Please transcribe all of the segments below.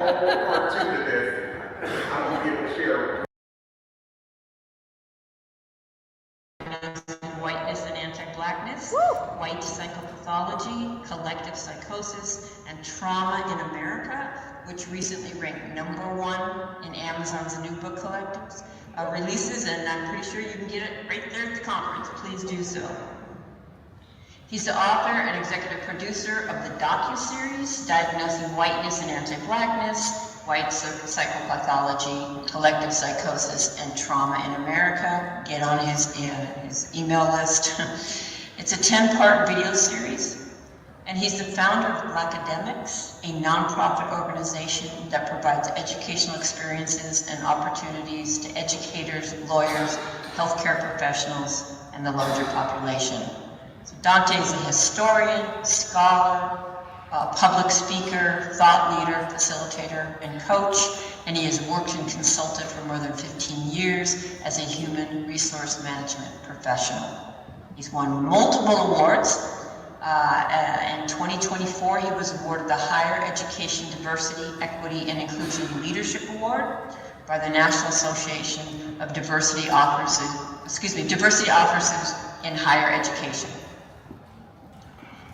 Part two to this, I'm going to be able to share. Diagnosing Whiteness and Anti-Blackness, White Psychopathology, Collective Psychosis, and Trauma in America, which recently ranked #1 in Amazon's new book collectives releases, and I'm pretty sure you can get it right there at the conference. Please do so. He's the author and executive producer of the docu-series Diagnosing Whiteness and Anti-Blackness, White Psychopathology, Collective Psychosis, and Trauma in America. Get on his email list. It's a 10-part video series, and he's the founder of Blackademics, a nonprofit organization that provides educational experiences and opportunities to educators, lawyers, healthcare professionals, and the larger population. So Dante is a historian, scholar, public speaker, thought leader, facilitator, and coach, and he has worked and consulted for more than 15 years as a human resource management professional. He's won multiple awards. In 2024, he was awarded the Higher Education Diversity, Equity, and Inclusion Leadership Award by the National Association of Diversity Officers in Higher Education.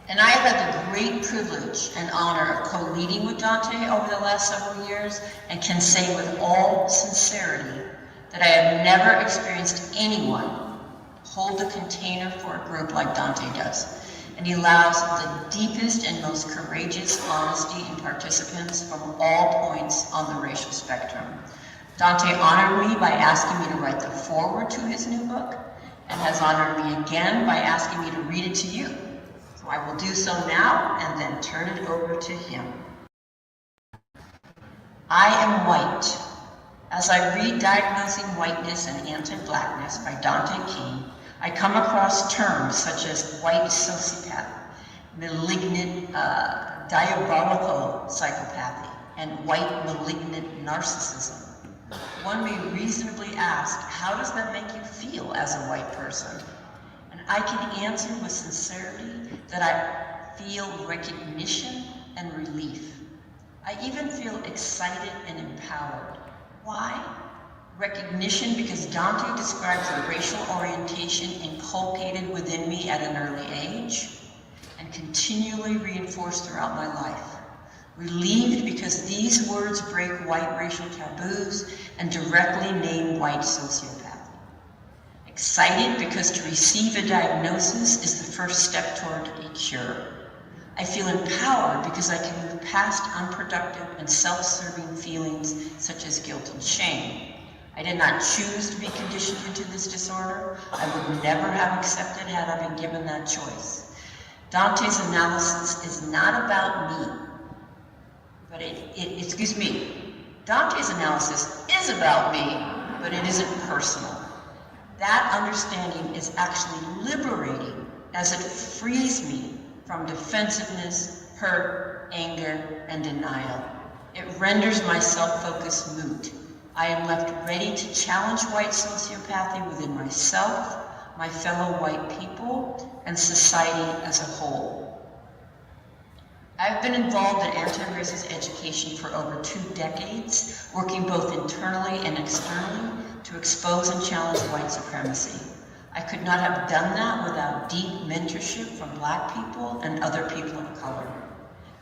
And I have had the great privilege and honor of co-leading with Dante over the last several years, and can say with all sincerity that I have never experienced anyone hold a container for a group like Dante does. And he allows the deepest and most courageous honesty in participants from all points on the racial spectrum. Dante honored me by asking me to write the foreword to his new book, and has honored me again by asking me to read it to you. So I will do so now and then turn it over to him. I am white. As I read Diagnosing Whiteness and Anti-Blackness by Dante King, I come across terms such as white sociopath, malignant, diabolical psychopathy, and white malignant narcissism. One may reasonably ask, how does that make you feel as a white person? And I can answer with sincerity that I feel recognition and relief. I even feel excited and empowered. Why? Recognition because Dante describes a racial orientation inculcated within me at an early age and continually reinforced throughout my life. Relieved because these words break white racial taboos and directly name white sociopathy. Excited because to receive a diagnosis is the first step toward a cure. I feel empowered because I can move past unproductive and self-serving feelings such as guilt and shame. I did not choose to be conditioned into this disorder. I would never have accepted had I been given that choice. Dante's analysis is not about me, but Dante's analysis is about me, but it isn't personal. That understanding is actually liberating as it frees me from defensiveness, hurt, anger, and denial. It renders my self-focus moot. I am left ready to challenge white sociopathy within myself, my fellow white people, and society as a whole. I've been involved in anti-racist education for over 2 decades, working both internally and externally to expose and challenge white supremacy. I could not have done that without deep mentorship from Black people and other people of color.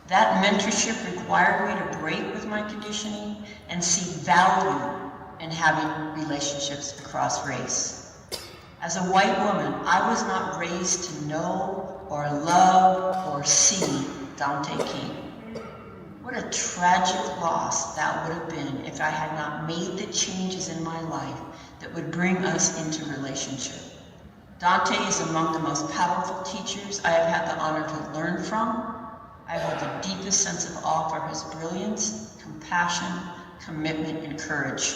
That mentorship required me to break with my conditioning and see value in having relationships across race. As a white woman, I was not raised to know or love or see Dante King. What a tragic loss that would have been if I had not made the changes in my life that would bring us into relationship. Dante is among the most powerful teachers I have had the honor to learn from. I hold the deepest sense of awe for his brilliance, compassion, commitment, and courage.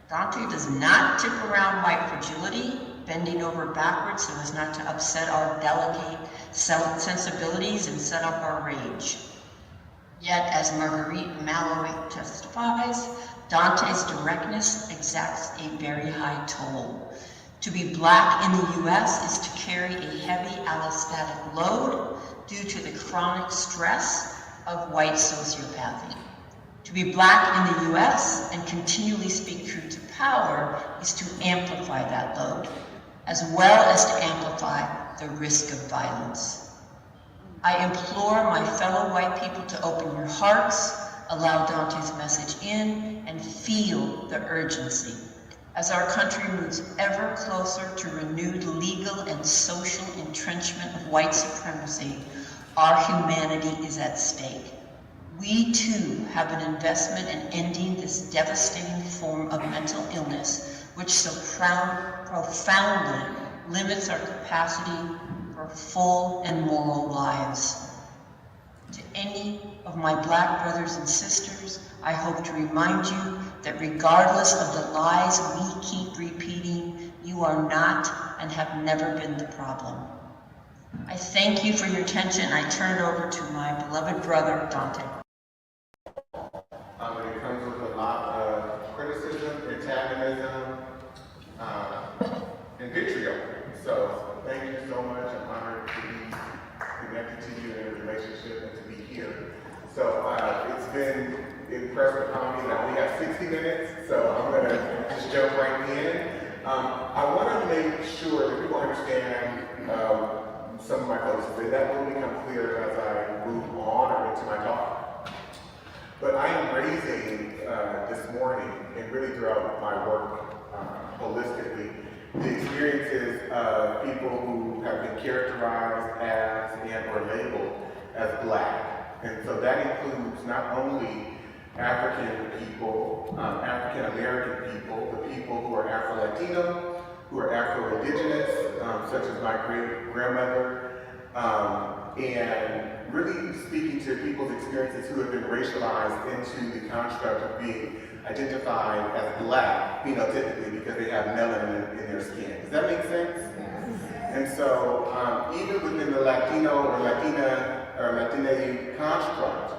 Dante does not tip around white fragility, bending over backwards so as not to upset our delicate sensibilities and set up our rage. Yet, as Marguerite Malloy testifies, Dante's directness exacts a very high toll. To be Black in the US is to carry a heavy allostatic load due to the chronic stress of white sociopathy. To be Black in the US and continually speak truth to power is to amplify that load, as well as to amplify the risk of violence. I implore my fellow white people to open your hearts, allow Dante's message in, and feel the urgency. As our country moves ever closer to renewed legal and social entrenchment of white supremacy, our humanity is at stake. We too have an investment in ending this devastating form of mental illness, which so profoundly limits our capacity for full and moral lives. To any of my Black brothers and sisters, I hope to remind you that regardless of the lies we keep repeating, you are not and have never been the problem. I thank you for your attention. I turn it over to my beloved brother, Dante. It comes with a lot of criticism, antagonism, and vitriol. So thank you so much. I'm honored to be connected to you in a relationship and to be here. So it's been impressed upon me that we have 60 minutes, so I'm going to just jump right in. I want to make sure that people understand some of my focus, and that will become clear as I move on or into my talk. But I am raising this morning, and really throughout my work holistically, the experiences of people who have been characterized as and or labeled as Black. And so that includes not only African people, African American people, the people who are Afro-Latino, who are Afro-Indigenous, such as my great-grandmother, and really speaking to people's experiences who have been racialized into the construct of being identified as Black, phenotypically, because they have melanin in their skin. Does that make sense? And so, even within the Latino or Latina or Latina construct,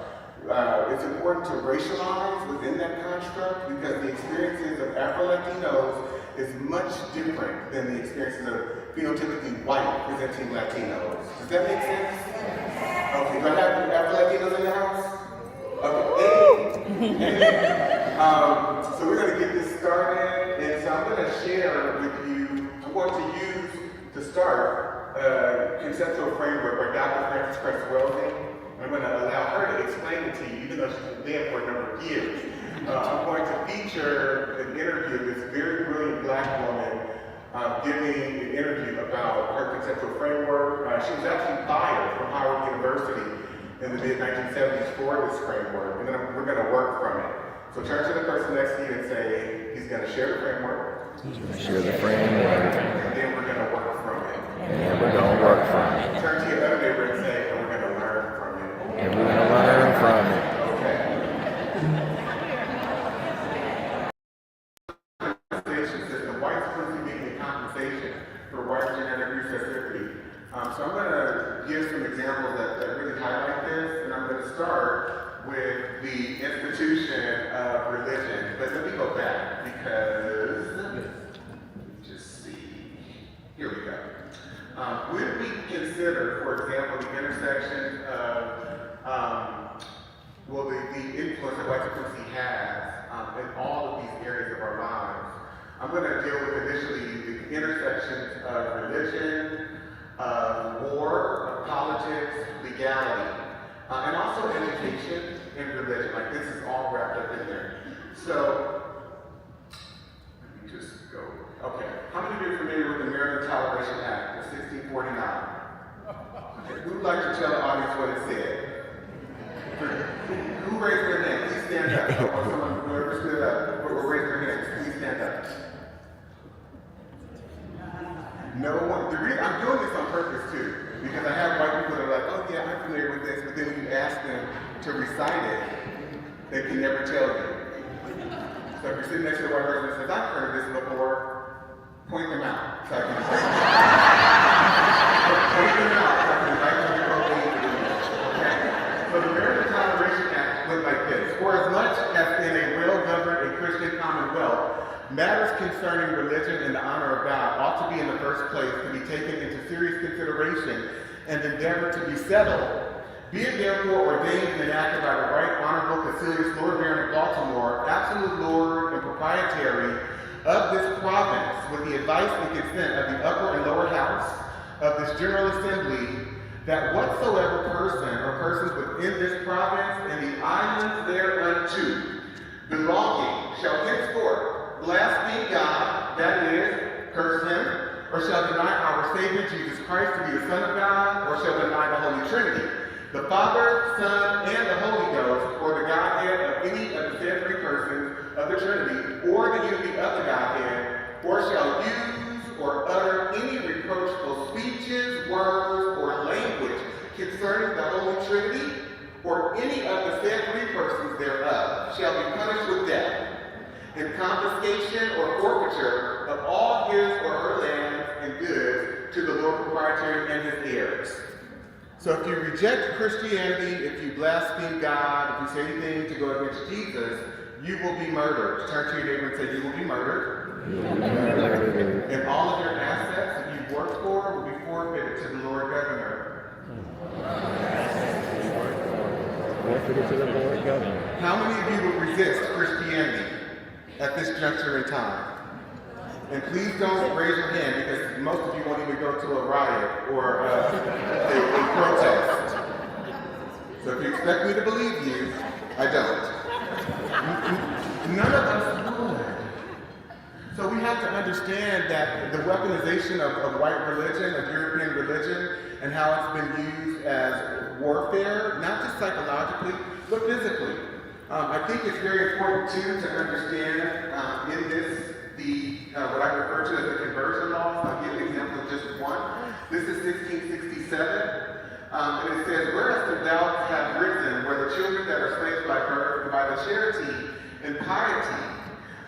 it's important to racialize within that construct because the experiences of Afro-Latinos is much different than the experiences of phenotypically white presenting Latinos. Does that make sense? Okay, do I have Afro-Latinos in the house? Okay, so we're going to get this started, and so I'm going to share with you, I'm going to use to start a conceptual framework by Dr. Frances Cress Welsing. I'm going to allow her to explain it to you, even though she's been dead for a number of years. I'm going to feature an interview of this very brilliant Black woman giving an interview about her conceptual framework. She was actually fired from Hartford University in the mid-1970s for this framework, and then we're going to work from it. So turn to the person next to you and say, he's going to share the framework. He's going to share the framework. And then we're going to work from it. And we're going to work from it. Turn to your other neighbor and say, and we're going to learn from it. And we're going to learn from it. Okay. System, white supremacy being the compensation for white genetic recessivity. So I'm going to give some examples that really highlight this, and I'm going to start with the institution of religion. But let me go back because, let me just see. Here we go. Would we consider, for example, the intersection of the influence that white supremacy has in all of these areas of our lives? I'm going to deal with initially the intersections of religion, of war, of politics, legality, and also education and religion. Like this is all wrapped up in there. So, let me just go. Okay. How many of you are familiar with the American Toleration Act of 1649? Okay. Who would like to tell the audience what it said? Who raised their hand? Please stand up. Or someone, whoever stood up, or raised their hands, please stand up. No one. The reason I'm doing this on purpose too, because I have white people that are like, oh yeah, I'm familiar with this, but then when you ask them to recite it, they can never tell you. So if you're sitting next to a white person that says, I've heard of this before, point them out. So I can point them out so I can invite them to go read it. Okay. So the American Toleration Act went like this. For as much as in a well-governed and Christian commonwealth, matters concerning religion and the honor of God ought to be in the first place to be taken into serious consideration and endeavored to be settled. Be it therefore ordained and enacted by the right honorable Concilius Lord Baron absolute lord and proprietary of this province, with the advice and consent of the upper and lower house of this General Assembly, that whatsoever person or persons within this province and the islands thereunto belonging shall henceforth blaspheme God, that is, curse him, or shall deny our Savior Jesus Christ to be the Son of God, or shall deny the Holy Trinity, the Father, Son, and the Holy Ghost, or the Godhead of any of the said three persons of the Trinity, or the unity of the Godhead, or shall use or utter any reproachful speeches, words, or language concerning the Holy Trinity, or any of the said three persons thereof, shall be punished with death, and confiscation or forfeiture of all his or her lands and goods to the Lord proprietary and his heirs. So if you reject Christianity, if you blaspheme God, if you say anything to go against Jesus, you will be murdered. Turn to your neighbor and say, you will be murdered. And all of your assets that you've worked for will be forfeited to the Lord Governor. Forfeited to the Lord Governor. How many of you will resist Christianity at this juncture in time? And please don't raise your hand, because most of you won't even go to a riot or a protest. So if you expect me to believe you, I don't. None of us would. So we have to understand that the weaponization of white religion, of European religion, and how it's been used as warfare, not just psychologically, but physically. I think it's very important too to understand in this what I refer to as the conversion laws. I'll give an example of just one. This is 1667, and it says, whereas the doubts have risen, where the children that are slaves by birth, by the charity and piety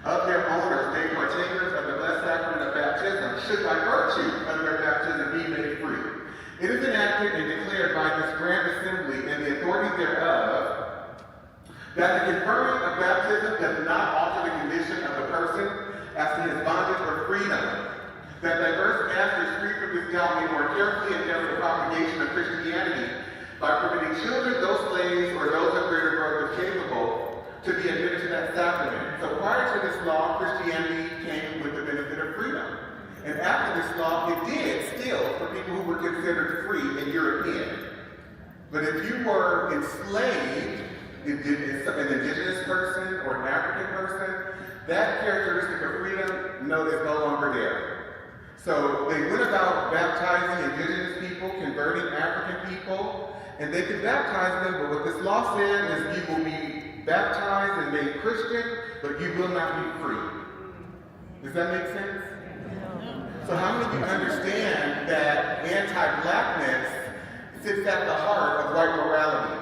of their owners, made partakers of the blessed sacrament of baptism, should by virtue of their baptism be made free. It is enacted and declared by this grand assembly and the authority thereof, that the conferring of baptism does not alter the condition of the person as to his bondage or freedom, that diverse masters free from this doubt may more carefully endeavor the propagation of Christianity by permitting children, those slaves, or those of greater growth capable to be admitted to that sacrament. So prior to this law, Christianity came with the benefit of freedom. And after this law, it did still for people who were considered free and European. But if you were enslaved, an indigenous person or an African person, that characteristic of freedom, no, is no longer there. So they went about baptizing indigenous people, converting African people, and they could baptize them, but what this law said is you will be baptized and made Christian, but you will not be free. Does that make sense? So how many of you understand that anti-blackness sits at the heart of white morality?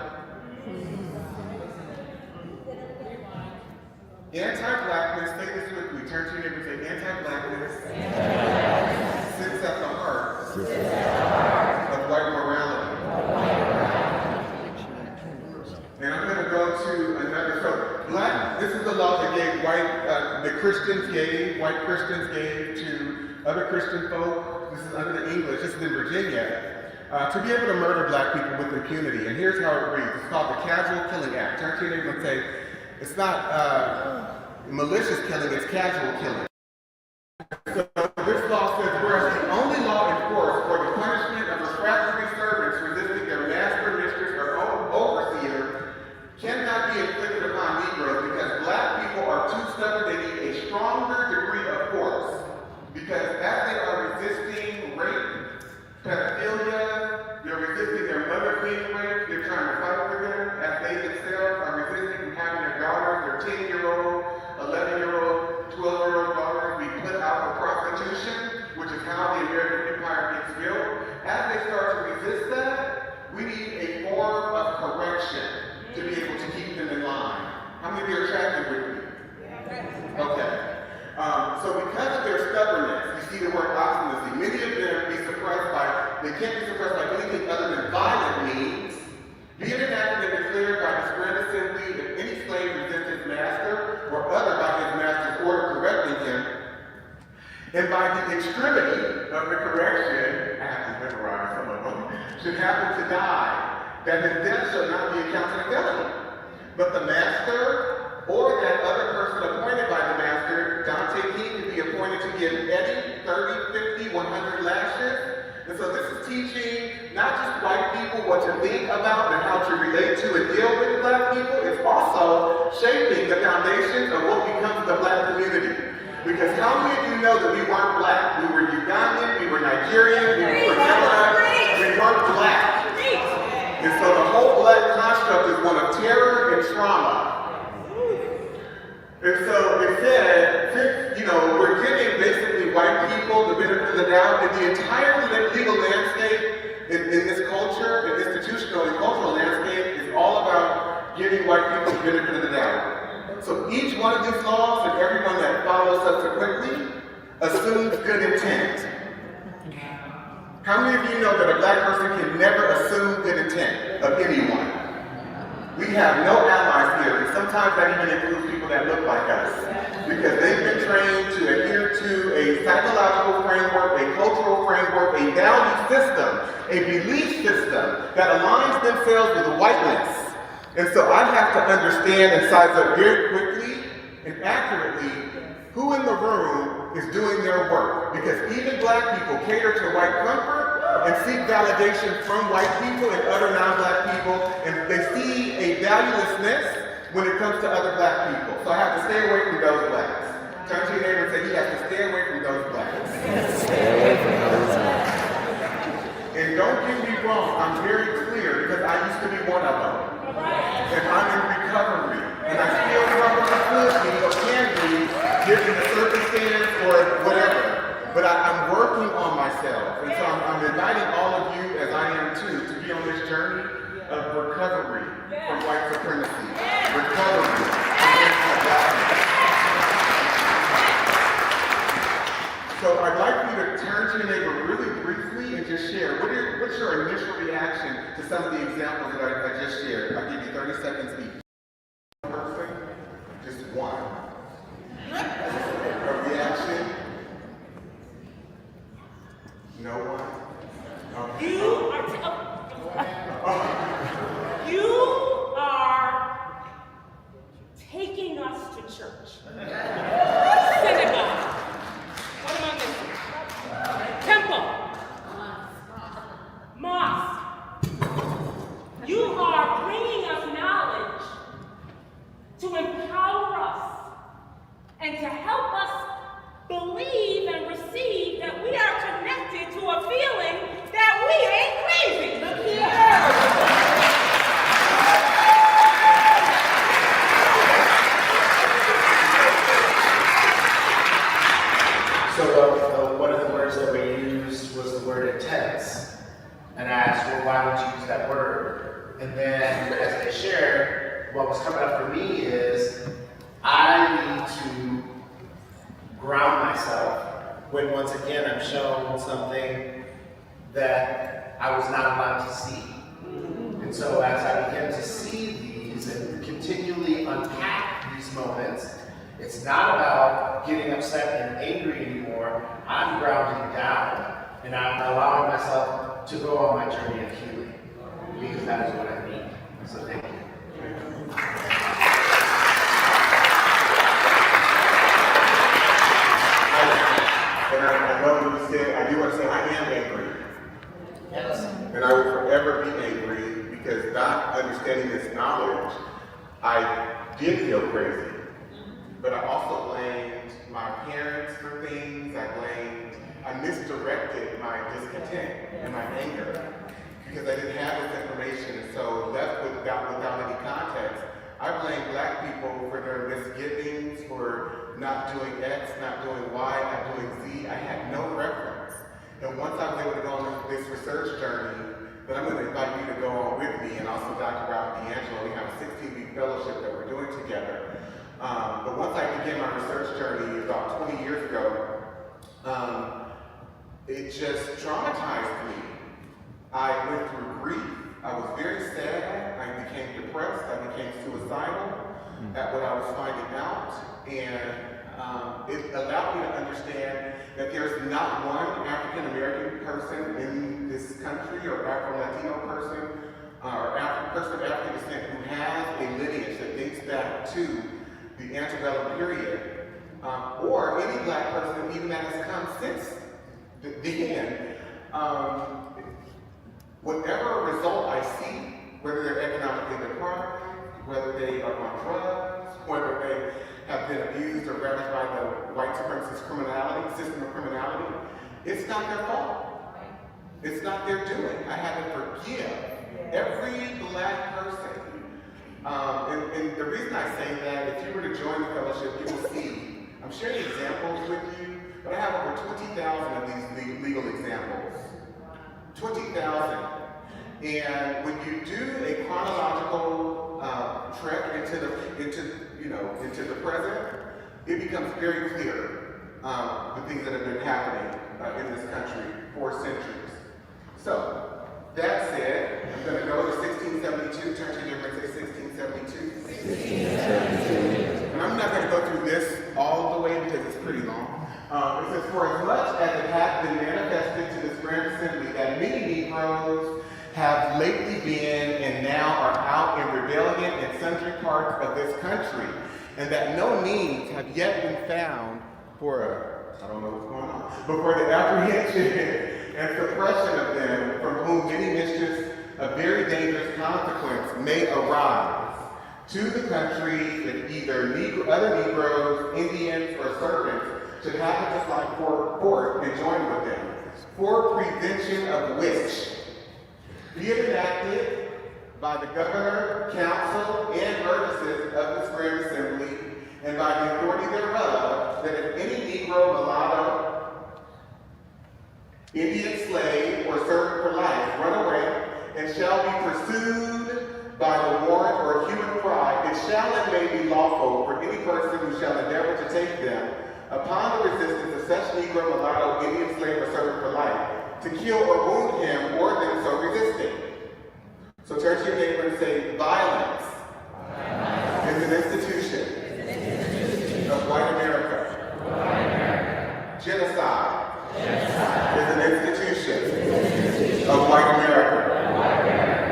Anti-blackness, say this with me, turn to your neighbor and say, anti-blackness sits at the heart of white morality. And I'm going to go to another, so this is the law that gave white Christians gave to other Christian folk. This is under the English, this is in Virginia, to be able to murder black people with impunity. And here's how it reads. It's called the Casual Killing Act. Turn to your neighbor and say, it's not malicious killing, it's casual killing. So this law says, whereas the only law enforced for the punishment of refractory servants resisting their master, mistress, or overseer cannot be inflicted upon Negroes because black people are too stubborn, they need a stronger degree of force. Because as they are resisting rape, pedophilia, they're resisting their mother being raped, they're trying to fight for them, as they themselves are resisting from having their daughters, their 10-year-old, 11-year-old, 12-year-old daughters be put out for prostitution, which is how the American empire gets built. As they start to resist that, we need a form of correction to be able to keep them in line. How many of you are tracking with me? Okay. So because of their stubbornness, you see the word obstinacy, many of them they can't be suppressed by anything other than violent means, be it enacted and declared by this grand assembly if any slave resists his master or other by his master's order correcting him, and by the extremity of the correction, I have to memorize some of them, should happen to die, that his death shall not be accounted a felony, but the master or that other person to think about and how to relate to and deal with Black people is also shaping the foundations of what becomes the Black community. Because how many of you know that we weren't Black? We were Ugandan, we were Nigerian, we were Canada, we weren't Black. And so the whole Black construct is one of terror and trauma. And so it said, since, we're giving basically white people the benefit of the doubt, and the entire legal landscape in this culture, and institutional and cultural landscape, is all about giving white people the benefit of the doubt. So each one of these laws and everyone that follows subsequently assumes good intent. How many of you know that a Black person can never assume good intent of anyone? We have no allies here, and sometimes that even includes people that look like us, because they've been trained to adhere to a psychological framework, a cultural framework, a value system, a belief system that aligns themselves with whiteness. And so I have to understand and size up very quickly and accurately who in the room is doing their work, because even Black people cater to white comfort and seek validation from white people and other non-Black people, and they see a valuelessness when it comes to other Black people. So I have to stay away from those Blacks. Turn to your neighbor and say, you have to stay away from those Blacks. And don't get me wrong, I'm very clear, because I used to be one of them. And I'm in recovery. And I still struggle with be or can be, given the circumstance or whatever. But I'm working on myself. And so I'm inviting all of you, as I am too, to be on this journey of recovery from white supremacy. Recovery from anti-blackness. So I'd like you to turn to your neighbor really briefly and just share. What's your initial reaction to some of the examples that I just shared? I'll give you 30 seconds each. Person, just one. A reaction? No one? Okay. You are taking us to church. Synagogue. What am I missing? Temple. Mosque. You are bringing us knowledge to empower us and to help us believe and receive that we are connected to a feeling that we ain't crazy. Look here. So one of the words that we used was the word intense. And I asked, well, why would you use that word? And then as they shared, what was coming up for me is I need to ground myself when once again I'm shown something that I was not allowed to see. And so as I begin to see these and continually unpack these moments, it's not about getting upset and angry anymore. I'm grounding down and I'm allowing myself to go on my journey of healing, because that is what I need. So thank you. And I love what you said. I do want to say I am angry. Yes. And I will forever be angry, because not understanding this knowledge, I did feel crazy. But I also blamed my parents for things. I misdirected my discontent and my anger, because I didn't have this information. And so left without any context, I blame Black people for their misgivings, for not doing X, not doing Y, not doing Z. I had no reference. And once I was able to go on this research journey, then I'm going to invite you to go on with me, and also Dr. Ralph D'Angelo. We have a 16-week fellowship that we're doing together. But once I began my research journey about 20 years ago, it just traumatized me. I went through grief. I was very sad. I became depressed. I became suicidal at what I was finding out. And it allowed me to understand that there's not one African American person in this country, or Afro-Latino person, or person of African descent who has a lineage that dates back to the antebellum period, or any Black person even that has come since the end. whatever result I see, whether they're economically deprived, whether they are on drugs, whether they have been abused or ravaged by the white supremacist system of criminality, it's not their fault. It's not their doing. I have to forgive every black person. And the reason I say that, if you were to join the fellowship, you will see, I'm sharing examples with you, but I have over 20,000 of these legal examples. 20,000. And when you do a chronological trek into the present, it becomes very clear the things that have been happening in this country for centuries. So, that said, I'm going to go to 1672. Turn to your neighbor and say 1672. 1672. And I'm not going to go through this all the way because it's pretty long. It says, for as much as it hath been manifested to this grand assembly that many Negroes have lately been and now are out in rebellion in sundry parts of this country, and that no means have yet been found for, I don't know what's going on, but for the apprehension and suppression of them, from whom many mischiefs of very dangerous consequence may arise to the country, if either other Negroes, Indians, or servants should happen to slide forth and join with them, for prevention of which be it enacted by the governor, council, and burgesses of this grand assembly, and by the authority thereof, that if any Negro, mulatto, Indian slave, or servant for life run away, and shall be pursued by the warrant or human cry, it shall and may be lawful for any person who shall endeavor to take them upon the resistance of such Negro, mulatto, Indian slave, or servant for life, to kill or wound him or them so resisting. So turn to your neighbor and say, violence is an institution of white America. Genocide is an institution of white America.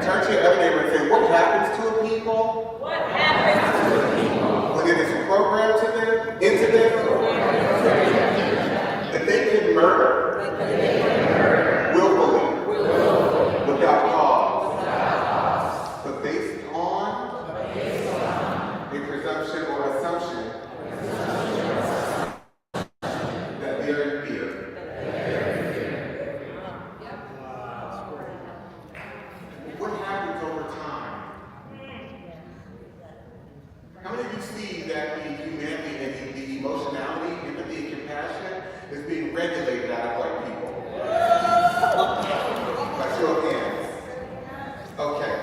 Turn to your other neighbor and say, what happens to a people? What happens to a people? When it is programmed into them, that they can murder willfully, without cause, but based on a presumption or assumption that they are in fear. What happens over time? How many of you see that the humanity and the emotionality, empathy, and compassion is being regulated out of white people? By show of hands. Okay.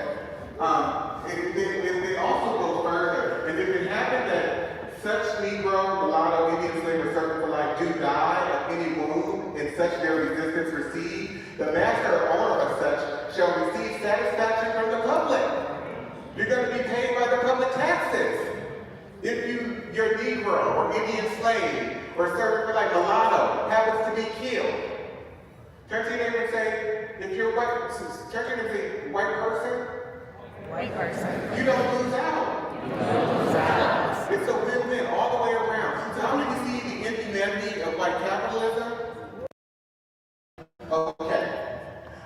It also goes further. And if it happened that such Negro, mulatto, Indian slave, or servant for life do die of any wound in such their resistance received, the master or owner of such shall receive satisfaction from the public. You're going to be paid by the public taxes. If your Negro or Indian slave or servant for life, mulatto, happens to be killed, turn to your neighbor and say, if you're white, turn to your neighbor and say, white person, you don't lose out. It's a win-win all the way around. So how many of you see the inhumanity of white capitalism? Okay.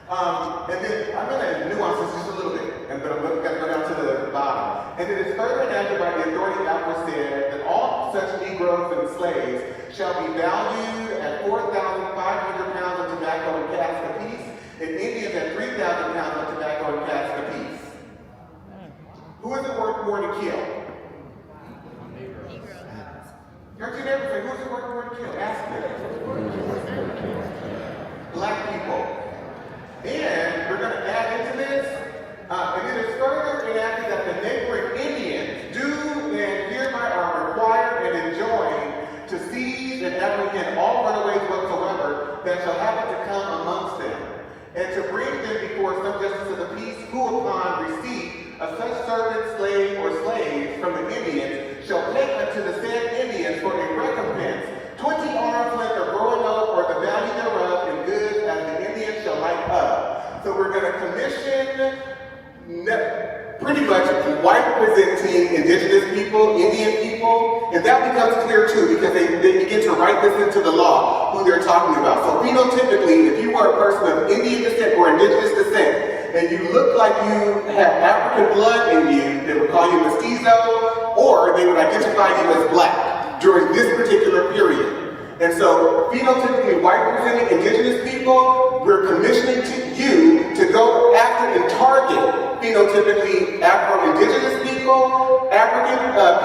And then I'm going to nuance this just a little bit, but I'm going to go down to the bottom. And it is further enacted by the authority aforesaid that all such Negroes and slaves shall be valued at 4,500 pounds of tobacco and casks apiece, and Indians at 3,000 pounds of tobacco and casks apiece. Who is it worth more to kill? Turn to your neighbor and say, who is it worth more to kill? Ask them. Black people. And we're going to add into this, and it is further enacted that the neighboring Indians do and hereby are required and enjoined to seize and apprehend all runaways whatsoever that shall happen to come amongst them, and to bring them before some justice of the peace, who upon receipt of such servant, slave, or slaves from the Indians shall take unto the said Indians for a recompense 20 arms length of roanoke or the value thereof in goods as the Indians shall like up. So we're going to commission pretty much white presenting indigenous people, Indian people, and that becomes clear too because they begin to write this into the law. who they're talking about. So phenotypically, if you were a person of Indian descent or indigenous descent, and you look like you have African blood in you, they would call you mestizo, or they would identify you as black during this particular period. And so, phenotypically white-presenting indigenous people, we're commissioning you to go after and target phenotypically Afro-indigenous people, African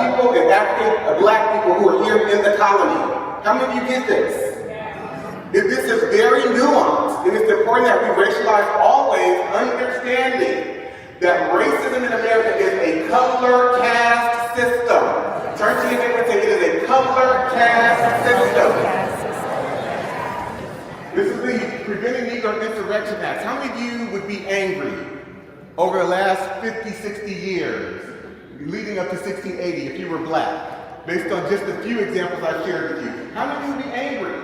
people, and African black people who are here in the colony. How many of you get this? This is very nuanced, and it's important that we racialize always, understanding that racism in America is a color caste system. Turn to your neighbor and say, it is a color caste system. This is the Preventing Negro Insurrection Act. How many of you would be angry over the last 50, 60 years, leading up to 1680, if you were black, based on just a few examples I shared with you? How many of you would be angry?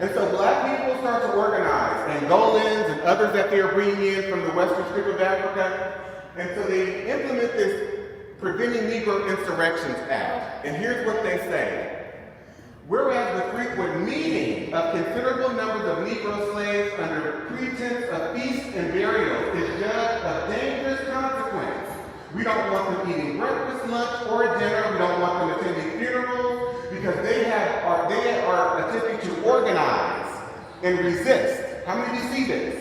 And so black people start to organize, Angolans and others that they are bringing in from the western strip of Africa. And so they implement this Preventing Negro Insurrections Act. And here's what they say. Whereas the frequent meeting of considerable numbers of Negro slaves under pretense of feasts and burials is judged of dangerous consequence. We don't want them eating breakfast, lunch, or dinner. We don't want them attending funerals because they are attempting to organize and resist. How many of you see this?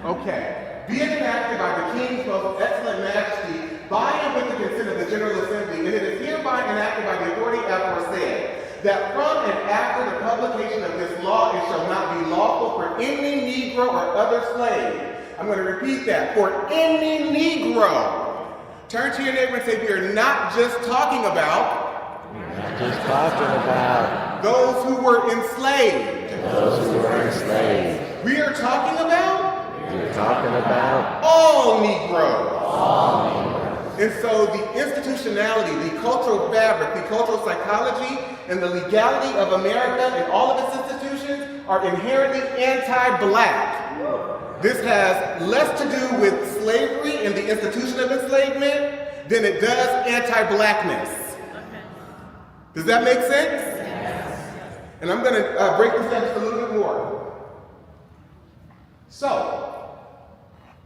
Okay. Be it enacted by the King's most excellent majesty by and with the consent of the General Assembly, and it is hereby enacted by the authority aforesaid, that from and after the publication of this law, it shall not be lawful for any Negro or other slave. I'm going to repeat that. For any Negro. Turn to your neighbor and say, we are not just talking about. We're not just talking about those who were enslaved. those who were enslaved. We are talking about. We're talking about All Negroes. all Negroes. And so the institutionality, the cultural fabric, the cultural psychology, and the legality of America and all of its institutions are inherently anti-black. This has less to do with slavery and the institution of enslavement than it does anti-blackness. Does that make sense? And I'm going to break this down just a little bit more. So,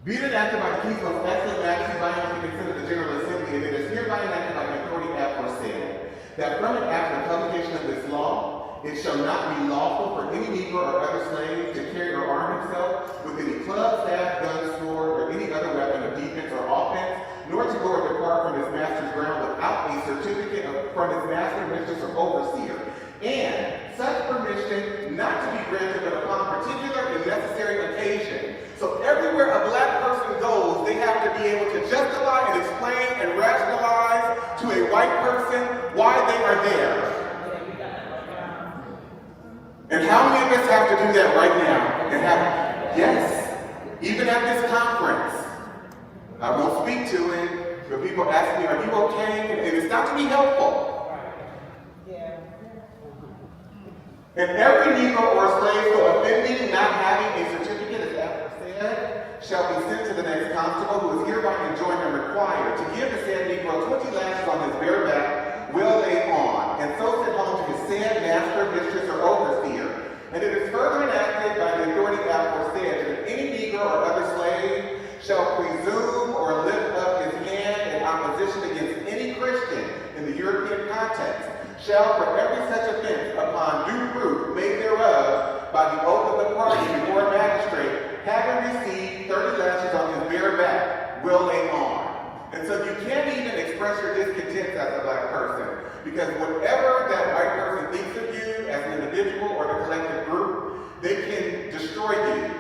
be it enacted by the King's most excellent majesty by and with the consent of the General Assembly, and it is hereby enacted by the authority aforesaid, that from and after the publication of this law, it shall not be lawful for any Negro or other slave to carry or arm himself with any club, staff, gun, sword, or any other weapon of defense or offense, nor to go or depart from his master's ground without a certificate from his master, mistress, or overseer. And such permission not to be granted but upon particular and necessary occasion. So everywhere a black person goes, they have to be able to justify and explain and rationalize to a white person why they are there. And how many of us have to do that right now? And have, yes, even at this conference. I won't speak to it, but people ask me, are you okay? And it's not to be helpful. And every Negro or slave for offending, not having a certificate, as After said, shall be sent to the next constable, who is hereby enjoined and required to give the said Negro 20 lashes on his bare back, will lay on, and so send home to his said master, mistress, or overseer. And it is further enacted by the authority aforesaid that any Negro or other slave shall presume or lift up his hand in opposition against any Christian in the European context, shall for every such offense upon due proof made thereof by the oath of the party before a magistrate, having received 30 lashes on his bare back, will lay on. And so you can't even express your discontent as a black person, because whatever that white person thinks of you as an individual or the collective group, they can destroy you.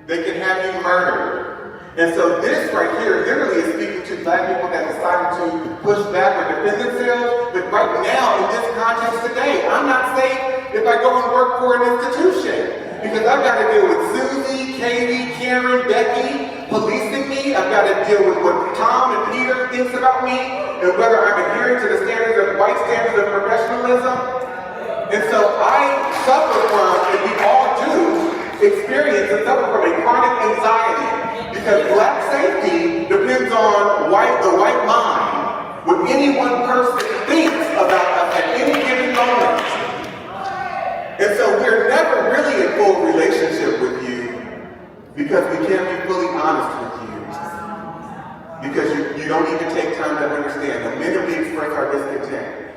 They can have you murdered. And so this right here literally is speaking to black people that decided to push back or defend themselves. But right now, in this context today, I'm not safe if I go and work for an institution. Because I've got to deal with Susie, Katie, Karen, Becky policing me. I've got to deal with what Tom and Peter thinks about me and whether I'm adhering to the standards of white standards of professionalism. And so I suffer from, and we all do, experience and suffer from a chronic anxiety. Because black safety depends on the white mind, what any one person thinks about us at any given moment. And so we're never our discontent.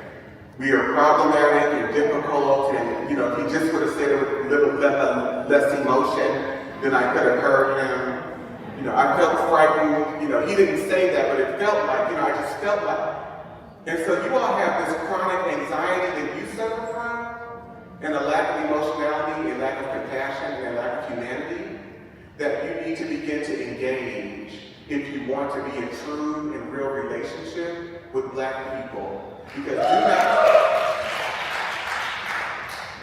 We are problematic and difficult, and if he just would have said it with a little less emotion, then I could have heard him. I felt frightened. He didn't say that, but it felt like, I just felt like. And so you all have this chronic anxiety that you suffer from, and a lack of emotionality, and lack of compassion, and a lack of humanity, that you need to begin to engage if you want to be in true and real relationship with Black people. Because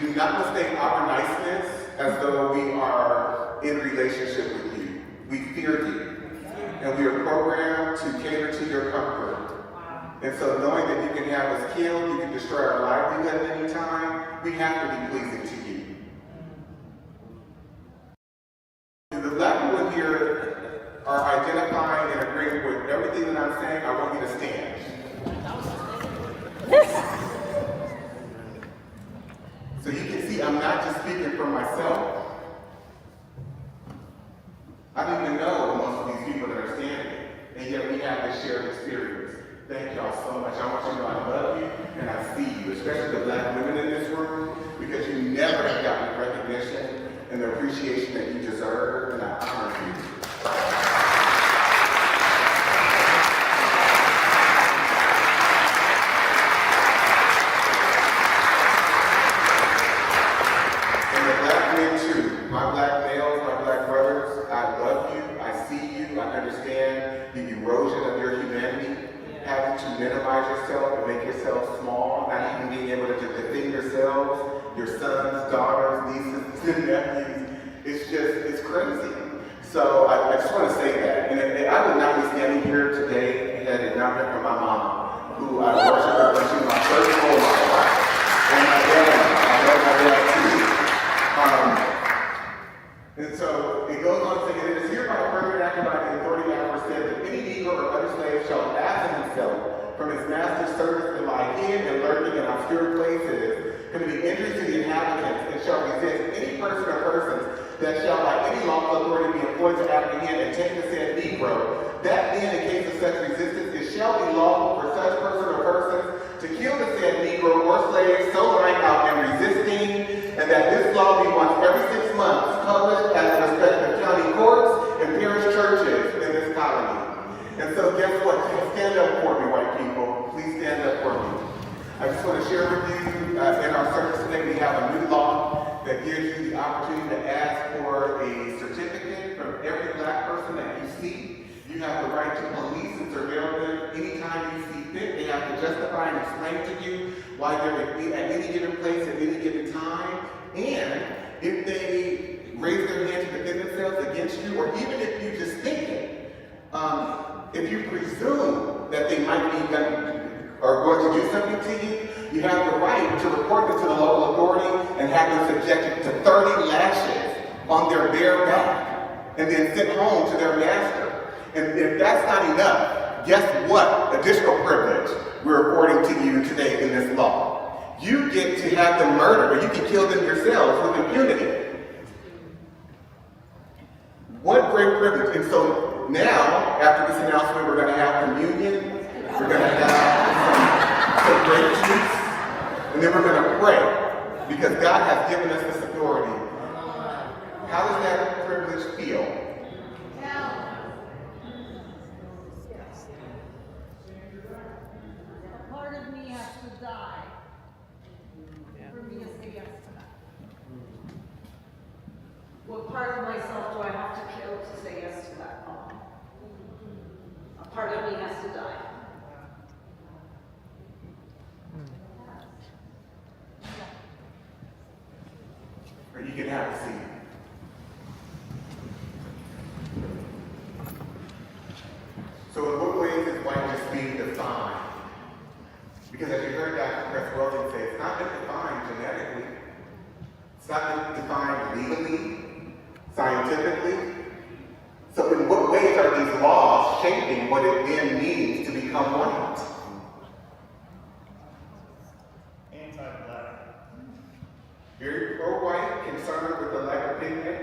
do not mistake our niceness as though we are in relationship with you. We fear you, and we are programmed to cater to your comfort. And so knowing that you can have us killed, you can destroy our livelihood at any time, we have to be pleasing to you. The Black people here are identifying and agreeing with everything that I'm saying. I want you to stand. So you can see I'm not just speaking for myself. I don't even know most of these people that are standing, and yet we have this shared experience. Thank y'all so much. I want you to know I love you and I see you, especially the Black women in this room, because you never have gotten the recognition and the appreciation that you deserve, and I honor you. And the Black men too, my Black males, my Black brothers, I love you, I see you, I understand the erosion of your humanity. Having to minimize yourself and make yourself small, not even being able to defend yourselves, your sons, daughters, nieces, and nephews. It's crazy. So I just want to say that. And I would not be standing here today had it not been for my mom, who I worship when she was my first role model. And my dad, I love my dad too. And so it goes on saying, it is hereby further enacted by the authority that said that any Negro or other slave shall absent himself from his master's service and lie hid and lurking in obscure places, committing injuries to the inhabitants, and shall resist any person or persons that shall by any lawful authority be employed to apprehend and take the said Negro. That then, in case of such resistance, it shall be lawful for such person or persons to kill the said Negro or slave so lying out and resisting, and that this law be once every 6 months published at the respective county courts and parish churches in this colony. And so guess what? Stand up for me, white people. Please stand up for me. I just want to share with you, in our service today, we have a new law that gives you the opportunity to ask for a certificate from every Black person that you see. You have the right to police and surveil them anytime you see fit. They have to justify and explain to you why they're at any given place at any given time. And if they raise their hand to defend themselves against you, or even if you just think it, if you presume that they might be going to do something to you, you have the right to report them to the local authority and have them subjected to 30 lashes on their bare back and then sent home to their master. And if that's not enough, guess what additional privilege we're affording to you today in this law? You get to have them murdered, or you can kill them yourselves with impunity. What great privilege. And so now, after this announcement, we're going to have communion, we're going to have some grape juice, and then we're going to pray, because God has given us this authority. How does that privilege feel? Part of me has to die for me to say yes to that. What part of myself do I have to kill to say yes to that law? A part of me has to die. Or you can have a seat. So in what ways is whiteness being defined? Because as you heard Dr. Chris Weldon say, it's not been defined genetically. It's not been defined legally, scientifically. So in what ways are these laws shaping what it then means to become white? Anti-Black. Very pro-white, concerned with the lack of pigment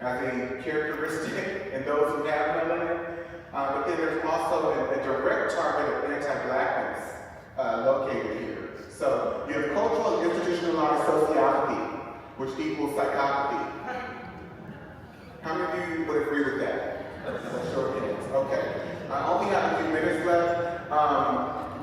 as a characteristic in those who have melanin. But then there's also a direct target of anti-Blackness which equals psychopathy. How many of you would agree with that? Show of hands. Okay. I only have a few minutes left.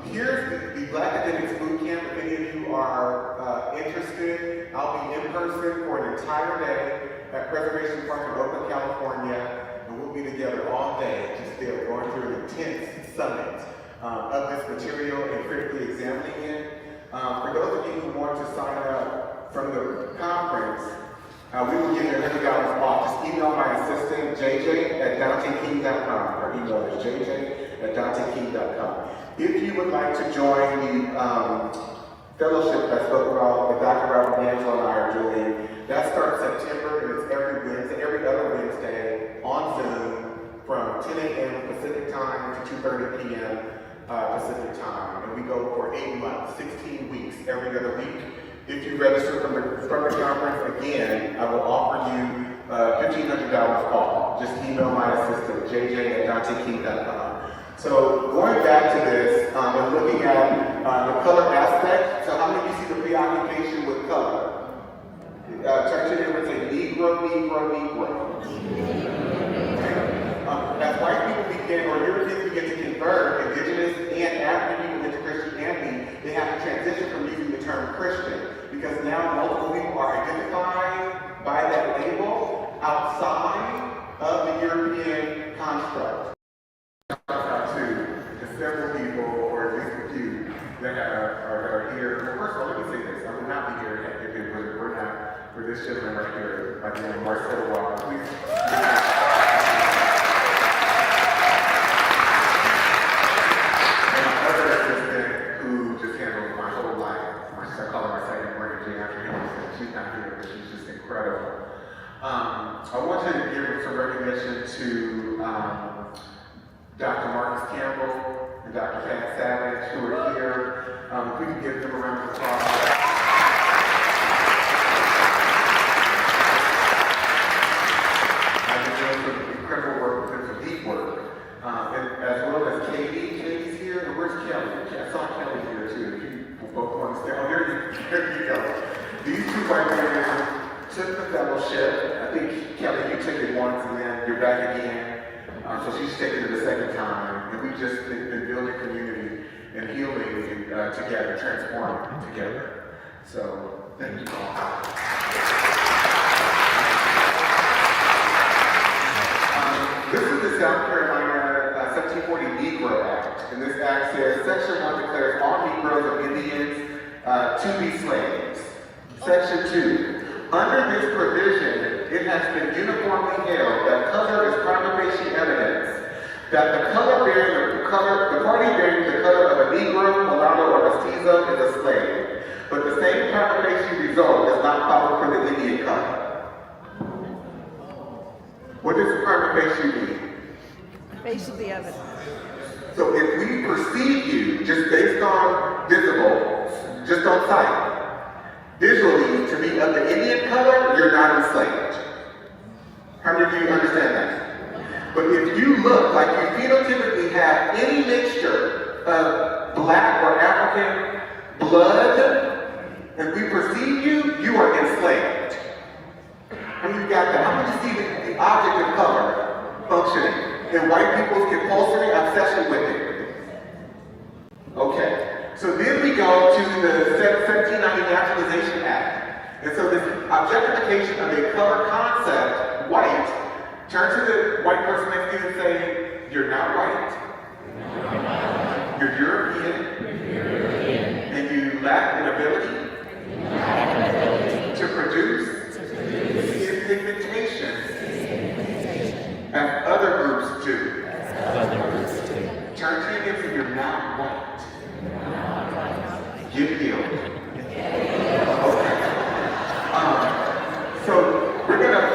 Here's the Black Academics Boot Camp. If any of you are interested, I'll be in person for an entire day at Preservation Park in Oakland, California, and we'll be together all day, just there going through an intense summit of this material and critically examining it. For those of you who want to sign up from the conference, we will give you $100 off. Just email my assistant, jj@danteking.com, or email is jj@danteking.com. If you would like to join the fellowship I spoke about that Dr. Robert D'Angelo and I are doing, that starts September, and it's every other Wednesday on Zoom from 10 a.m. Pacific time to 2:30 p.m. Pacific time. And we go for 8 months, 16 weeks, every other week. If you register from the conference, again, I will offer you $1,500 off. Just email my assistant, jj@danteking.com. So going back to this and looking at the color aspect, so how many of you see the preoccupation with color? Turn to them and say Negro, Negro, Negro. As white people begin, or Europeans begin to convert, indigenous and African people into Christianity, they have to transition from using the term Christian, because now multiple people are identified by that label outside of the European construct. To several people, or at least a few, that are here. First of all, let me say this. I would not be here if it were not for this gentleman right here, by the name of Marcelo Walker. Please. And my other assistant, who just handles my whole life. I call her my second mortgage after him. She's not here, but she's just incredible. I want to give some recognition to Dr. Marcus Campbell and Dr. Pat Savage, who are here. If we can give them a round of applause. I've been doing some incredible work with them, some deep work. And as well as Katie. Katie's here, and where's Kelly? I saw Kelly here too. If you both want to stay. Oh, there you go. These two white women took the fellowship. I think, Kelly, you took it once and then you're back again. So she's taken it the second time, and we've just been building community and healing together, transforming together. So, thank you all. This is the South Carolina 1740 Negro Act, and this act says, Section 1 declares all Negroes of Indians to be slaves. Section 2, under this provision, it has been uniformly held that color is prima facie evidence that the party bearing the color of a Negro, mulatto, or mestizo is a slave. But the same prima facie result is not followed for the Indian color. What does prima facie mean? Face of the evidence. So if we perceive you just based on visible, just on sight, visually, to be of the Indian color, you're not enslaved. How many of you understand that? But if you look like you phenotypically have any mixture of black or African blood, and we perceive you, you are enslaved. How many of you got that? How many of you see the object of color functioning in white people's compulsory obsession with it? Okay. So then we go to the 1790 Naturalization Act. And so this objectification of a color concept, white, turn to the white person next to you and say, you're not white. You're European. And you lack an ability to produce skin pigmentation as other groups do. Turn to your neighbor and say, you're not white. Get healed. Okay. So we're going to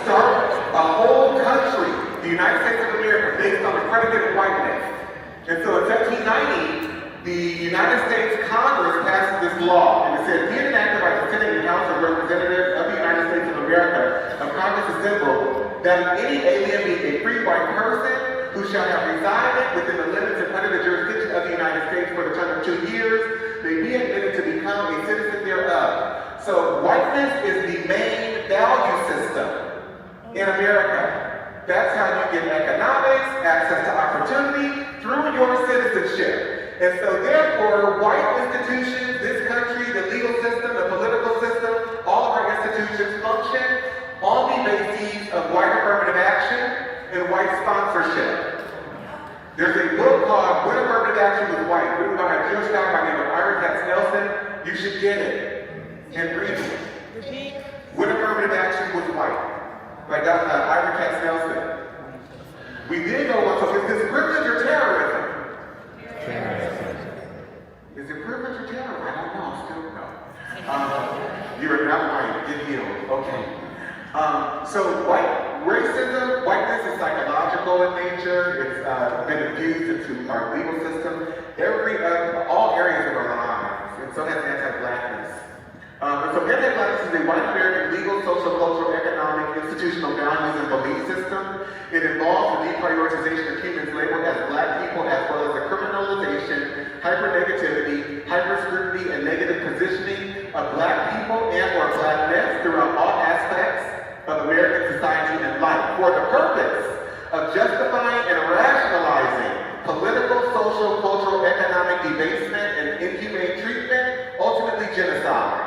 start a whole country, the United States of America, based on the predicate of whiteness. And so in 1790, the United States Congress passes this law, and it says, be it enacted by the Senate and House of Representatives of the United States of America, of Congress assembled, that any alien being a free white person who shall have resided within the limits and under the jurisdiction of the United States for the term of 2 years may be admitted to become a citizen thereof. So white whiteness is the main value system in America. That's how you get economics, access to opportunity through your citizenship. And so therefore, white institutions, this country, the legal system, the political system, all of our institutions function on the basis of white affirmative action and white sponsorship. There's a book called When Affirmative Action Was White, written by a Jewish guy by the name of Ira Katz Nelson. You should get it and read it. When Affirmative Action Was White, by Ira Katz Nelson. We then go on, so is this privilege or terrorism? Is it privilege or terrorism? I don't know, I still don't know. You're not white, get healed, okay. So whiteness is psychological in nature. It's been infused into our legal system, all areas of our lives, and so has anti-blackness. And so anti-blackness is a white American legal, social, cultural, economic, institutional values and belief system. It involves the deprioritization of humans labeled as black people, as well as the criminalization, hyper-negativity, hyper-scrutiny, and negative positioning of black people and or blackness throughout all aspects of American society and life for the purpose of justifying and rationalizing political, social, cultural, economic debasement and inhumane treatment, ultimately genocide.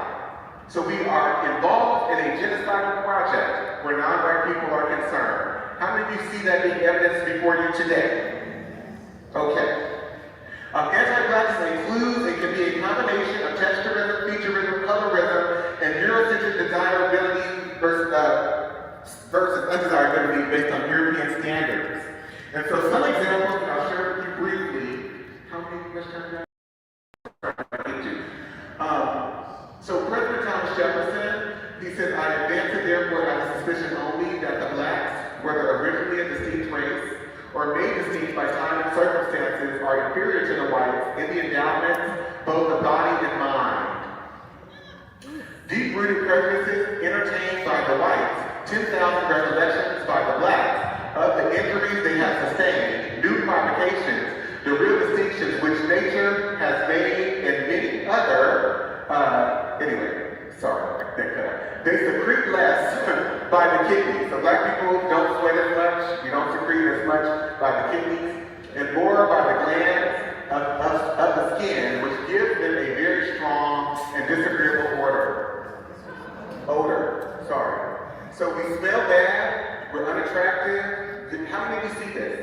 So we are involved in a genocidal project where non-white people are concerned. How many of you see that being evidenced before you today? Okay. Anti-blackness includes, it can be a combination of texturism, featurism, colorism, and Eurocentric desirability versus undesirability based on European standards. And so some examples, and I'll share with you briefly. How many questions? So President Thomas Jefferson, he said, I advance it therefore out of suspicion only that the blacks, whether originally a distinct race or made distinct by time and circumstances, are inferior to the whites in the endowments, both of body and mind. Deep-rooted prejudices entertained by the whites, 10,000 recollections by the blacks of the injuries they have sustained, new provocations, the real distinctions which nature has made and many other, they secrete less by the kidneys. So black people don't sweat as much, you don't secrete as much by the kidneys, and more by the glands of the skin, which gives them a very strong and disagreeable odor. So we smell bad, we're unattractive. How many of you see this?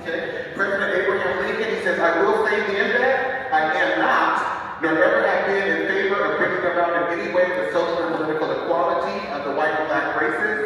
Okay. President Abraham Lincoln, he says, I will say then that I am not, nor ever have been in favor of bringing about in any way the social and political equality of the white and black races,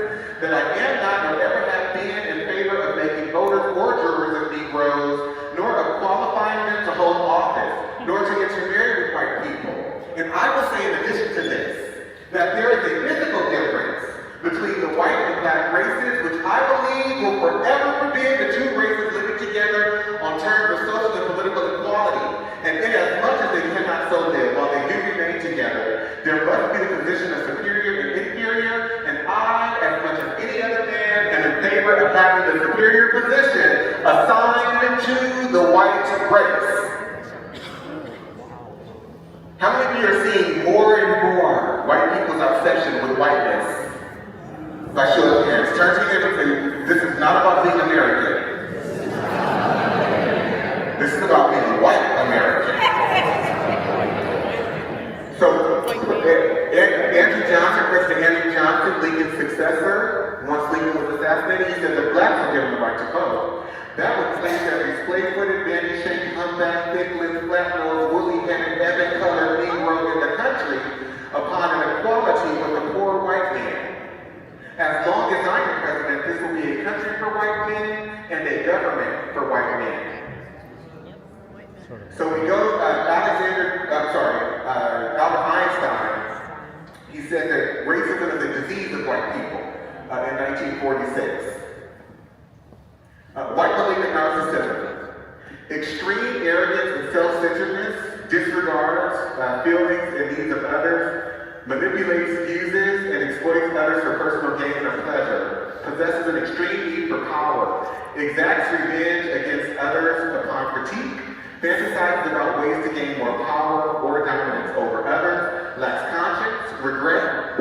that I am not, nor ever have been in favor of making voters or jurors of Negroes, nor of qualifying them to hold office, nor to intermarry with white people. And I will say in addition to this, that there is a mythical difference between the white and black races, which I believe will forever forbid the two races living together on terms of social and political equality. And inasmuch as they cannot so live while they do remain together, there must be the position of superior and inferior, and I, as much as any other man, am in favor of having the superior position assigned to the white race. How many of you are seeing more and more white people's obsession with whiteness? By show of hands. Turn to your neighbor. This is not about being American. This is about being white American. So, President Andrew Johnson, Lincoln's successor, once Lincoln was assassinated, he said the blacks were given the right to vote. That would place every splay-footed, bandy-shaped, humpback, thick-lipped, flat-nosed, woolly-headed, ebon-colored Negro in the country upon an equality with the poor white man. As long as I am president, this will be a country for white men and a government for white men. So we go, Albert Einstein, he said that racism is a disease of white people in 1946. White malignant narcissism, extreme arrogance and self-centeredness, disregards feelings and needs of others, manipulates, uses, and exploits others for personal gain or pleasure, possesses an extreme need for power, exacts revenge against others upon critique, fantasizes about ways to gain more power or dominance over others, lacks conscience, regret,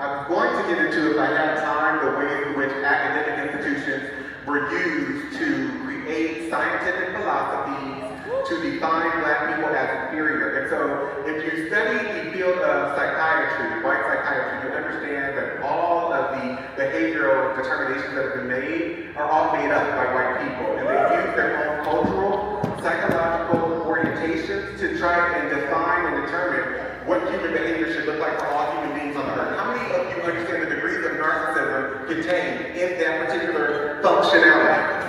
I was going to get into, if I had time, the ways in which academic institutions were used to create scientific philosophies to define Black people as inferior. And so if you study the field of psychiatry, white psychiatry, you understand that all of the behavioral determinations that have been made are all made up by white people. And they use their own cultural, psychological orientations to try and define and determine what human behavior should look like for all human beings on the earth. How many of you understand the degrees of narcissism contained in that particular functionality?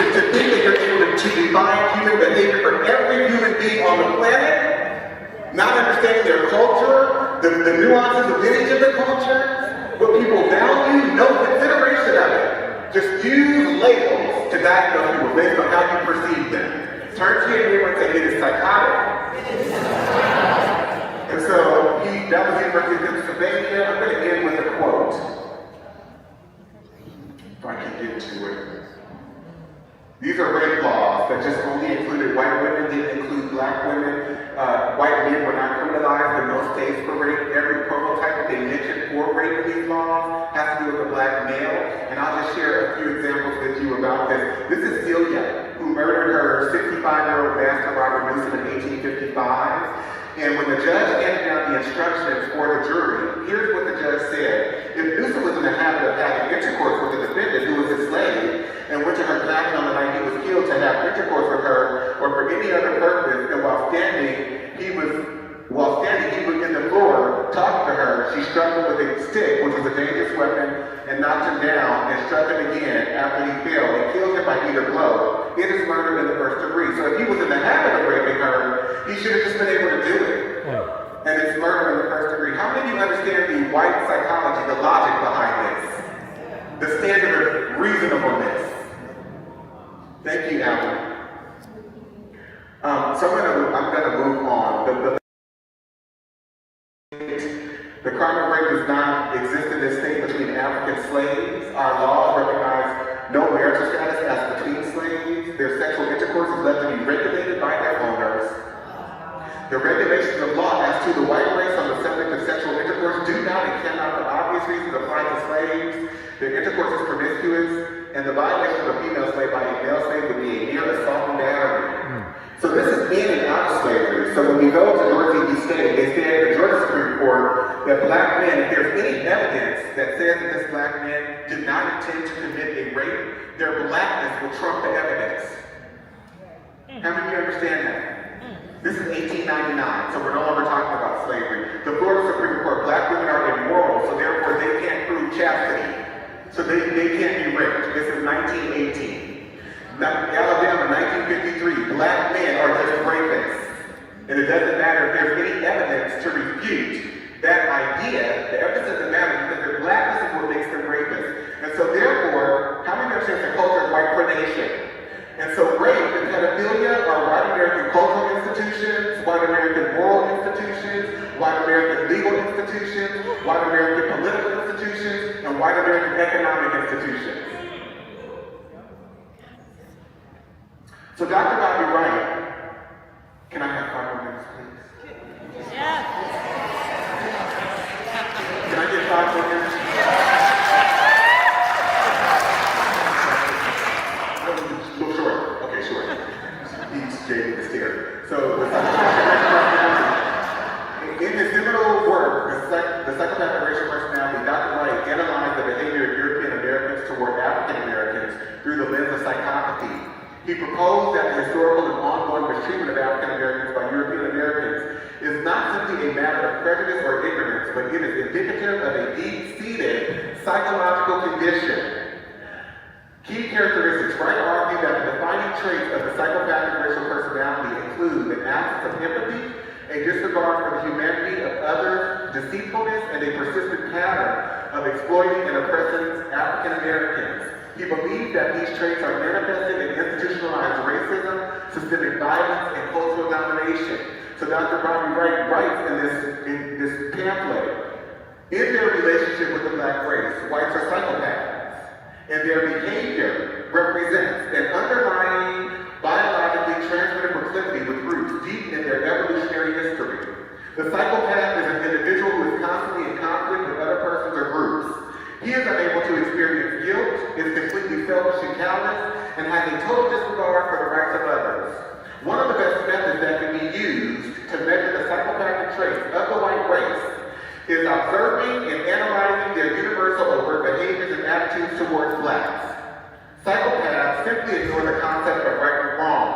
To think that you're able to define human behavior for every human being on the planet, not understanding their culture, the nuances of lineage of the culture, what people value, no consideration of it. Just use labels to diagnose people based on how you perceive them. Turn to your neighbor and say, it is psychotic. And so, that was University of Pennsylvania. I'm going to end with a quote. If I can get to it. These are rape laws that just only included white women, didn't include Black women. White men were not criminalized in most states for rape. Every prototype that they mentioned for rape in these laws has to do with a Black male. And I'll just share a few examples with you about this. This is Celia, who murdered her 65-year-old master, Robert Newsom, in 1855. And when the judge handed down the instructions for the jury, here's what the judge said. If Newsom was in the habit of having intercourse with the defendant, who was his slave, and went to her cabin on the night he was killed to have intercourse with her, or for any other purpose, and while standing, he was in the floor talking to her, she struck him with a stick, which was a dangerous weapon, and knocked him down, and struck him again after he fell, and killed him by either blow. It is murder in the first degree. So if he was in the habit of raping her, he should have just been able to do it. And it's murder in the first degree. How many of you understand the white psychology, the logic behind this? The standard of reasonableness. Thank you, Alan. So I'm gonna move on. The crime of rape does not exist in this state between African slaves. Our laws recognize no marital status as between slaves. Their sexual intercourse is left to be regulated by their owners. The regulations of law as to the white race on the subject of sexual intercourse do not and cannot, for obvious reasons, apply to slaves. Their intercourse is promiscuous, and the violation of a female slave by a male slave would be a mere assault and battery. So this is in and out of slavery. So when we go to Dorothy v. State, they said in the Georgia Supreme Court that Black men, if there's any evidence that says that this Black man did not intend to commit a rape, their Blackness will trump the evidence. How many of you understand that? This is 1899, so we're no longer talking about slavery. The Florida Supreme Court, Black women are immoral, so therefore they can't prove chastity. So they can't be raped. This is 1918. Alabama, 1953, Black men are just rapists. And it doesn't matter if there's any evidence to refute that idea. The evidence doesn't matter because their Blackness is what makes them rapists. And so therefore, how many understand the culture of white predation? And so rape and pedophilia are white American cultural institutions, white American moral institutions, white American legal institutions, white American political institutions, and white American economic institutions. So Dr. Bobby Wright, can I have 5 more minutes, please? Yeah. Can I get 5 more minutes? Look short. Okay, short. He's Jay the Stair. So in his seminal work, the Psychopathic Racial Personality, Dr. Wright analyzed the behavior of European Americans toward African Americans through the lens of psychopathy. He proposed that the historical and ongoing mistreatment of African Americans by European Americans is not simply a matter of prejudice or ignorance, but it is indicative of a deep-seated psychological condition. Key characteristics. Wright argued that the defining traits of the psychopathic racial personality include an absence of empathy, a disregard for the humanity of others, deceitfulness, and a persistent pattern of exploiting and oppressing African Americans. He believed that these traits are manifested in institutionalized racism, systemic violence, and cultural domination. So Dr. Bobby Wright writes in this pamphlet, in their relationship with the Black race, whites are psychopaths, and their behavior represents an underlying biologically transmitted proclivity with roots deep in their evolutionary history. The psychopath is an individual who is constantly in conflict observing and analyzing their universal overt behaviors and attitudes towards blacks. Psychopaths simply ignore the concept of right and wrong.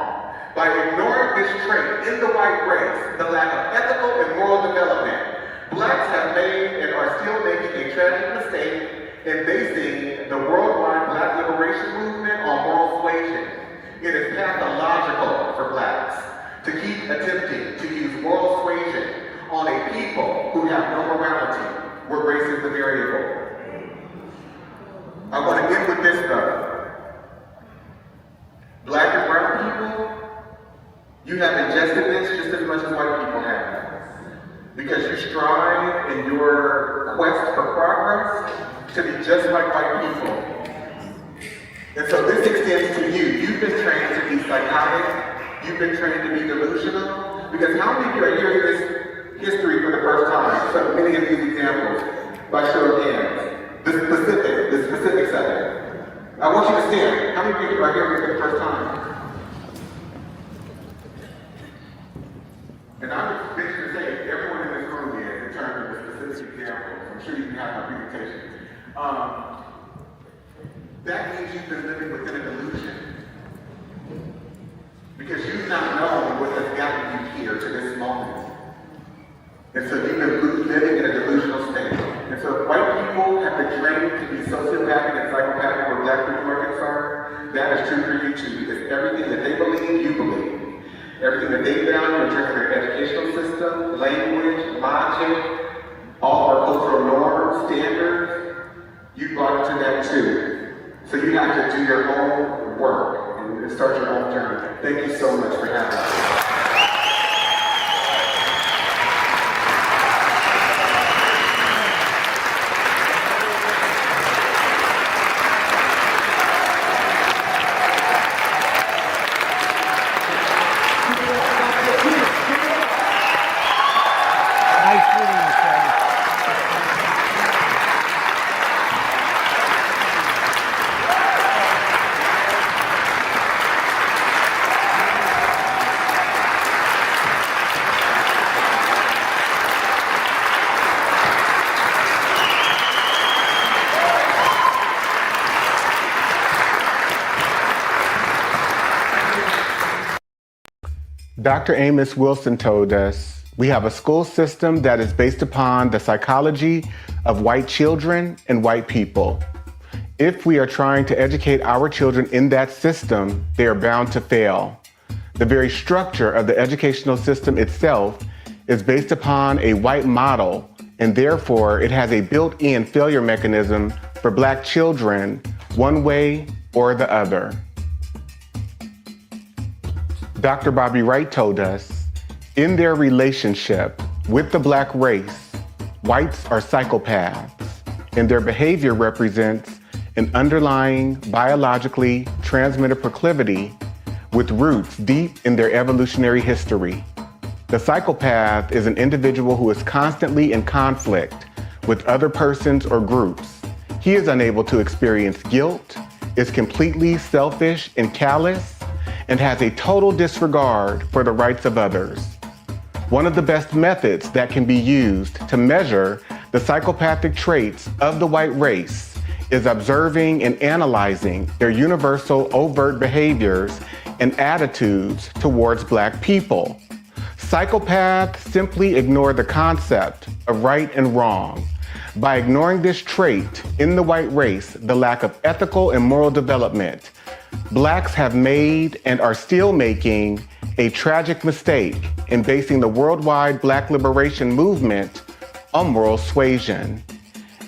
By ignoring this trait in the white race, the lack of ethical and moral development, blacks have made and are still making a tragic mistake in basing the worldwide black liberation movement on moral suasion. It is pathological for blacks to keep attempting to use moral suasion on a people who have no morality, where race is the variable. I want to end with this though. Black and brown people, you have ingested this just as much as white people have. Because you strive in your quest for progress to be just like white people. And so this extends to you. You've been trained to be psychotic. You've been trained to be delusional. Because how many of you are hearing this history for the first time? So many of these examples, by show of hands. The specifics of it. I want you to stand. How many of you are hearing it for the first time? And I'm just to say, everyone in this room is, in terms of the specific examples. I'm sure you can have my presentation. That means you've been living within a delusion. Because you've not known what has gotten you here to this moment. And so you've been living in a delusional state. And so if white people have been trained to be sociopathic and psychopathic where black people are concerned, that is true for you too. Because everything that they believe, you believe. Everything that they value in terms of their educational system, language, logic, all our cultural norms, standards, you brought into that too. So you have to do your own work and start your own journey. Thank you so much for having us. Dr. Amos Wilson told us, we have a school system that is based upon the psychology of white children and white people. If we are trying to educate our children in that system, they are bound to fail. The very structure of the educational system itself is based upon a white model, and therefore it has a built-in failure mechanism for black children, one way or the other. Dr. Bobby Wright told us, in their relationship with the black race, whites are psychopaths, and their behavior represents an underlying biologically transmitted proclivity with roots deep in their evolutionary history. The psychopath is an individual who is constantly in conflict with other persons or groups. He is unable to experience guilt, is completely selfish and callous, and has a total disregard for the rights of others. One of the best methods that can be used to measure the psychopathic traits of the white race is observing and analyzing their universal overt behaviors and attitudes towards black people. Psychopaths simply ignore the concept of right and wrong. By ignoring this trait in the white race, the lack of ethical and moral development, blacks have made and are still making a tragic mistake in basing the worldwide black liberation movement on moral suasion.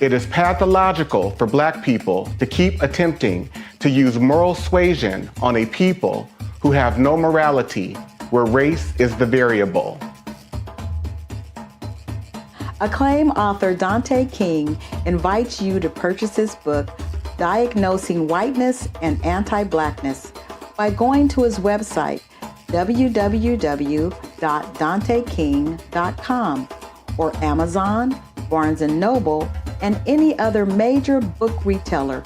It is pathological for black people to keep attempting to use moral suasion on a people who have no morality, where race is the variable. Acclaimed author Dante King invites you to purchase his book, Diagnosing Whiteness and Anti-Blackness, by going to his website, www.danteking.com, or Amazon, Barnes & Noble, and any other major book retailer